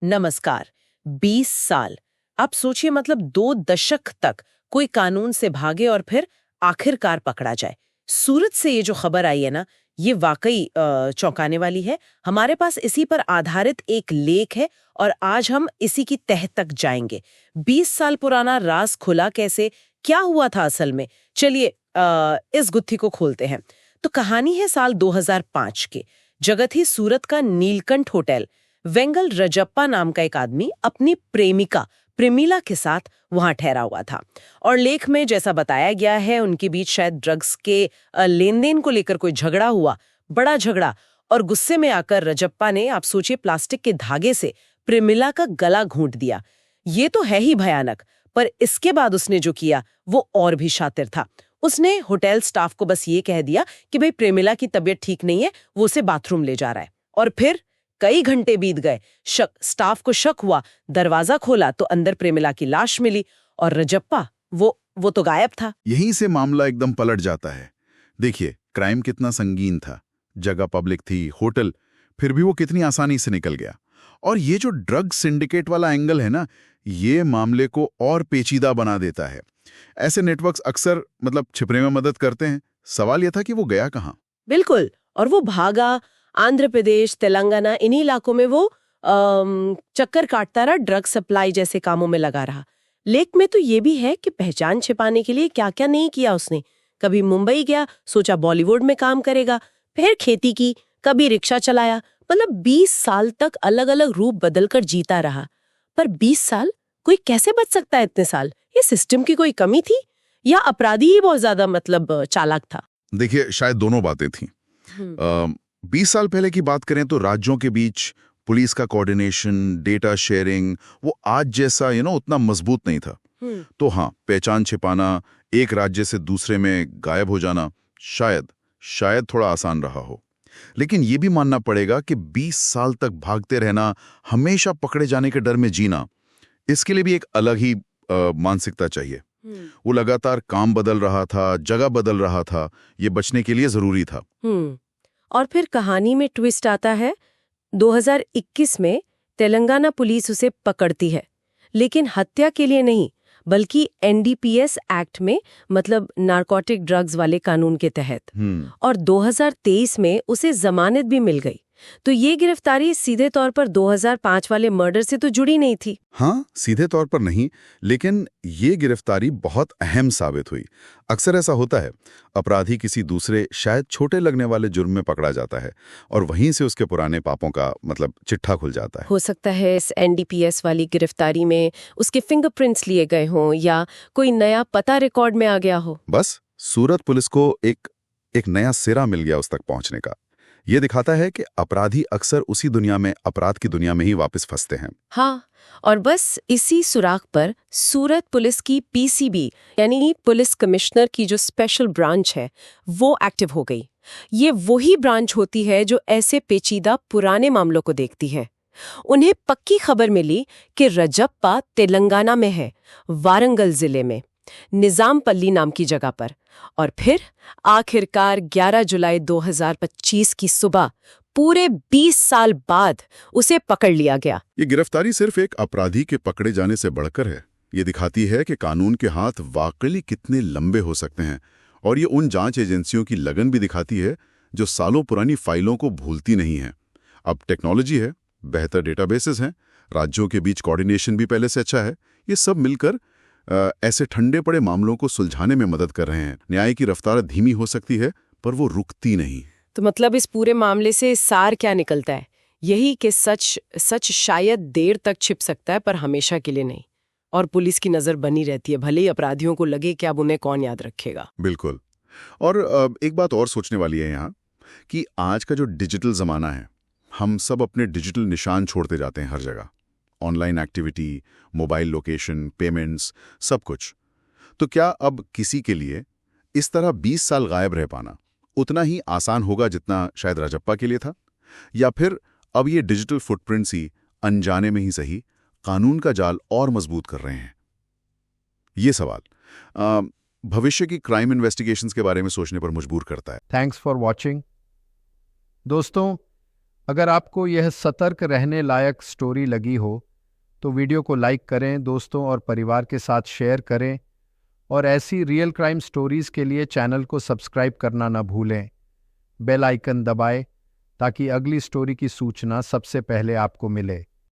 नमस्कार। 20 साल। आप सोचिए, मतलब 2 दशक तक कोई कानून से भागे और फिर आखिरकार पकड़ा जाए। सूरत से ये जो खबर आई है ना, ये वाकई चौंकाने वाली है। हमारे पास इसी पर आधारित एक लेख है और आज हम इसी की तह तक जाएंगे। 20 साल पुराना राज खुला कैसे, क्या हुआ था असल में? चलिए इस गुत्थी को खोलते हैं। तो कहानी है साल 2005 की। जगह थी सूरत का नीलकंठ होटल। वेंगल रजप्पा नाम का एक आदमी अपनी प्रेमिका प्रेमिला के साथ वहां ठहरा हुआ था और लेख में जैसा बताया गया है उनके बीच शायद ड्रग्स के लेन देन को लेकर कोई झगड़ा हुआ, बड़ा झगड़ा। और गुस्से में आकर रजप्पा ने, आप सोचिए, प्लास्टिक के धागे से प्रेमिला का गला घूंट दिया। ये तो है ही भयानक, पर इसके बाद उसने जो किया वो और भी शातिर था। उसने होटल स्टाफ को बस ये कह दिया कि भाई प्रेमिला की तबीयत ठीक नहीं है, वो उसे बाथरूम ले जा रहा है। और फिर कई घंटे बीत गए। स्टाफ को शक हुआ, दरवाजा खोला तो अंदर प्रेमिला की लाश मिली और रजप्पा वो तो गायब था। यहीं से मामला एकदम पलट जाता है। देखिए, क्राइम कितना संगीन था, जगह पब्लिक थी, होटल, फिर भी वो कितनी आसानी से निकल गया। और ये जो ड्रग सिंडिकेट वाला एंगल है ना, ये मामले को और पेचीदा बना देता है। ऐसे नेटवर्क्स अक्सर छिपने में मदद करते हैं। सवाल यह था कि वो गया कहाँ। बिल्कुल। और वो भागा, आंध्र प्रदेश, तेलंगाना, इन्हीं इलाकों में वो चक्कर काटता रहा, ड्रग सप्लाई जैसे कामों में लगा रहा। लेख में तो ये भी है कि पहचान छिपाने के लिए क्या क्या नहीं किया उसने। कभी मुंबई गया, सोचा बॉलीवुड में काम करेगा, फिर खेती की, कभी रिक्शा चलाया। मतलब 20 साल तक अलग अलग रूप बदलकर जीता रहा। पर 20 साल, कोई कैसे बच सकता है इतने साल? ये सिस्टम की कोई कमी थी या अपराधी ही बहुत ज्यादा चालाक था? देखिए, शायद दोनों बातें थी। 20 साल पहले की बात करें तो राज्यों के बीच पुलिस का कोऑर्डिनेशन, डेटा शेयरिंग, वो आज जैसा उतना मजबूत नहीं था। तो हाँ, पहचान छिपाना, एक राज्य से दूसरे में गायब हो जाना शायद थोड़ा आसान रहा हो। लेकिन ये भी मानना पड़ेगा कि 20 साल तक भागते रहना, हमेशा पकड़े जाने के डर में जीना, इसके लिए भी एक अलग ही मानसिकता चाहिए। वो लगातार काम बदल रहा था, जगह बदल रहा था, ये बचने के लिए जरूरी था। और फिर कहानी में ट्विस्ट आता है। 2021 में तेलंगाना पुलिस उसे पकड़ती है, लेकिन हत्या के लिए नहीं, बल्कि एनडीपीएस एक्ट में, मतलब नारकोटिक ड्रग्स वाले कानून के तहत। और 2023 में उसे जमानत भी मिल गई। तो ये गिरफ्तारी सीधे तौर पर 2005 वाले मर्डर से तो जुड़ी नहीं थी। हाँ, सीधे तौर पर नहीं, लेकिन ये गिरफ्तारी बहुत अहम साबित हुई। अक्सर ऐसा होता है, अपराधी किसी दूसरे शायद छोटे लगने वाले जुर्म में पकड़ा जाता है और वहीं से उसके पुराने पापों का चिट्ठा खुल जाता है। हो सकता है इस एनडीपीएस वाली गिरफ्तारी में उसके फिंगरप्रिंट्स लिए गए हों या कोई नया पता रिकॉर्ड में आ गया हो। बस सूरत पुलिस को एक नया सिरा मिल गया उस तक पहुंचने का। ये दिखाता है कि अपराधी अक्सर उसी दुनिया में, अपराध की दुनिया में ही वापस फंसते हैं। हाँ, और बस इसी सुराग पर सूरत पुलिस की पीसीबी यानी पुलिस कमिश्नर की जो स्पेशल ब्रांच है वो एक्टिव हो गई। ये वही ब्रांच होती है जो ऐसे पेचीदा पुराने मामलों को देखती है। उन्हें पक्की खबर मिली कि रजप्पा तेलंगाना में है, वारंगल जिले में, निजामपल्ली नाम की जगह पर। और फिर आखिरकार 11 जुलाई 2025 की सुबह, पूरे 20 साल बाद उसे पकड़ लिया गया। ये गिरफ्तारी सिर्फ एक अपराधी के पकड़े जाने से बढ़कर है। ये दिखाती है कि कानून के हाथ वाकई कितने लंबे हो सकते हैं। और ये उन जांच एजेंसियों की लगन भी दिखाती है जो सालों पुरानी फाइलों को भूलती नहीं है। अब टेक्नोलॉजी है, बेहतर डेटाबेसेस हैं, राज्यों के बीच कोऑर्डिनेशन भी पहले से अच्छा है। ये सब मिलकर ऐसे ठंडे पड़े मामलों को सुलझाने में मदद कर रहे हैं। न्याय की रफ्तार धीमी हो सकती है, पर वो रुकती नहीं। तो मतलब इस पूरे मामले से सार क्या निकलता है? यही कि सच शायद देर तक छिप सकता है, पर हमेशा के लिए नहीं। और पुलिस की नजर बनी रहती है, भले ही अपराधियों को लगे कि अब उन्हें कौन याद रखेगा। बिल्कुल। और एक बात और सोचने वाली है यहाँ कि आज का जो डिजिटल जमाना है, हम सब अपने डिजिटल निशान छोड़ते जाते हैं हर जगह। Online activity, mobile location, payments, सब कुछ। तो क्या अब किसी के लिए इस तरह 20 साल गायब रह पाना उतना ही आसान होगा जितना शायद रजप्पा के लिए था? या फिर अब ये डिजिटल फुटप्रिंट्स ही अनजाने में ही सही कानून का जाल और मजबूत कर रहे हैं? ये सवाल भविष्य की क्राइम इन्वेस्टिगेशंस के बारे में सोचने पर मजबूर करता है। Thanks for watching. दोस्तों, अगर आपको यह सतर्क रहने लायक स्टोरी लगी हो तो वीडियो को लाइक करें, दोस्तों और परिवार के साथ शेयर करें और ऐसी रियल क्राइम स्टोरीज के लिए चैनल को सब्सक्राइब करना न भूलें। बेल आइकन दबाएं ताकि अगली स्टोरी की सूचना सबसे पहले आपको मिले।